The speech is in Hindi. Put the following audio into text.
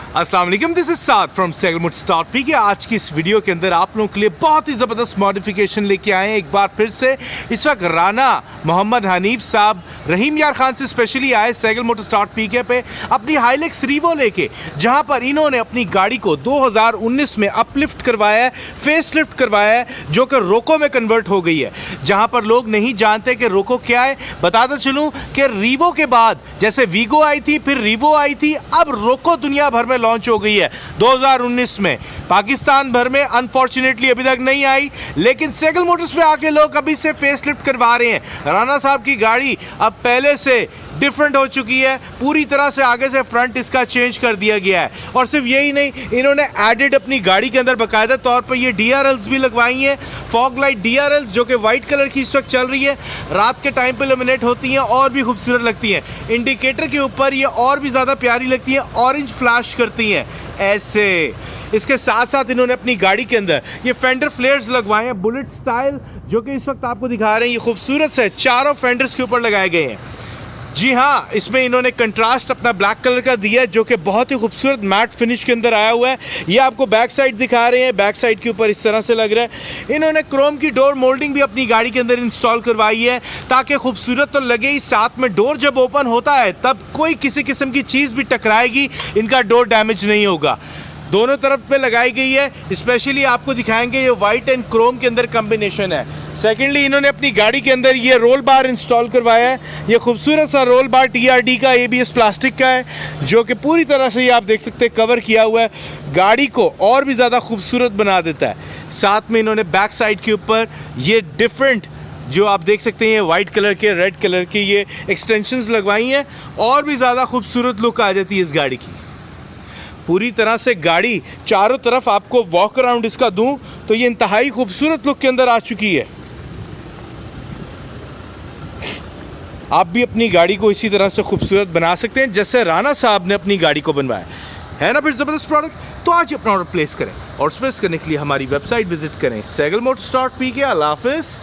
अस्सलाम वालेकुम, this is Saad from SehgalMotors.pk। आज की इस वीडियो के अंदर आप लोगों के लिए बहुत ही ज़बरदस्त मॉडिफिकेशन लेके आए हैं। एक बार फिर से इस वक्त राना मोहम्मद हनीफ साहब रहीम यार खान से स्पेशली आए SehgalMotors.pk पे अपनी हाइलक्स रीवो लेके, जहां पर इन्होंने अपनी गाड़ी को 2019 में अपलिफ्ट करवाया है, फेस लिफ्ट करवाया है, जो कि रोको में कन्वर्ट हो गई है। जहां पर लोग नहीं जानते कि रोको क्या है, बताता चलूँ कि रीवो के बाद जैसे वीगो आई थी, फिर रीवो आई थी, अब रोको दुनिया भर में लॉन्च हो गई है 2019 में। पाकिस्तान भर में अनफॉर्चुनेटली अभी तक नहीं आई, लेकिन सेगल मोटर्स पे आके लोग अभी से फेस लिफ्ट करवा रहे हैं। राना साहब की गाड़ी अब पहले से डिफरेंट हो चुकी है, पूरी तरह से आगे से फ्रंट इसका चेंज कर दिया गया है। और सिर्फ यही नहीं, इन्होंने एडेड अपनी गाड़ी के अंदर बाकायदा तौर पर ये DRLs भी लगवाई हैं, फॉग लाइट DRLs, जो कि वाइट कलर की इस वक्त चल रही है, रात के टाइम पे इल्यूमिनेट होती हैं और भी खूबसूरत लगती हैं। इंडिकेटर के ऊपर ये और भी ज़्यादा प्यारी लगती हैं, ऑरेंज फ्लैश करती हैं ऐसे। इसके साथ साथ इन्होंने अपनी गाड़ी के अंदर ये फेंडर फ्लेयर्स लगवाए हैं बुलेट स्टाइल, जो कि इस वक्त आपको दिखा रहे हैं। ये खूबसूरत से चारों फेंडर्स के ऊपर लगाए गए हैं। जी हाँ, इसमें इन्होंने कंट्रास्ट अपना ब्लैक कलर का दिया है, जो कि बहुत ही खूबसूरत मैट फिनिश के अंदर आया हुआ है। ये आपको बैक साइड दिखा रहे हैं, बैक साइड के ऊपर इस तरह से लग रहा है। इन्होंने क्रोम की डोर मोल्डिंग भी अपनी गाड़ी के अंदर इंस्टॉल करवाई है, ताकि खूबसूरत तो लगे ही, साथ में डोर जब ओपन होता है तब कोई किसी किस्म की चीज़ भी टकराएगी, इनका डोर डैमेज नहीं होगा। दोनों तरफ पे लगाई गई है। स्पेशली आपको दिखाएंगे ये वाइट एंड क्रोम के अंदर कॉम्बिनेशन है। सेकेंडली, इन्होंने अपनी गाड़ी के अंदर ये रोल बार इंस्टॉल करवाया है। ये खूबसूरत सा रोल बार TRD का ABS प्लास्टिक का है, जो कि पूरी तरह से ये आप देख सकते हैं कवर किया हुआ है, गाड़ी को और भी ज़्यादा खूबसूरत बना देता है। साथ में इन्होंने बैक साइड के ऊपर ये डिफरेंट, जो आप देख सकते हैं, ये वाइट कलर के, रेड कलर के ये एक्सटेंशंस लगवाई हैं, और भी ज़्यादा खूबसूरत लुक आ जाती है इस गाड़ी की। पूरी तरह से गाड़ी चारों तरफ आपको वॉक अराउंड इसका दूं तो ये इंतहाई खूबसूरत लुक के अंदर आ चुकी है। आप भी अपनी गाड़ी को इसी तरह से खूबसूरत बना सकते हैं जैसे राना साहब ने अपनी गाड़ी को बनवाया है ना। फिर ज़बरदस्त प्रोडक्ट, तो आज ही अपना ऑर्डर प्लेस करें और स्पेस करने के लिए हमारी वेबसाइट विजिट करें SehgalMotors.pk। अल्लाह हाफ़िज़।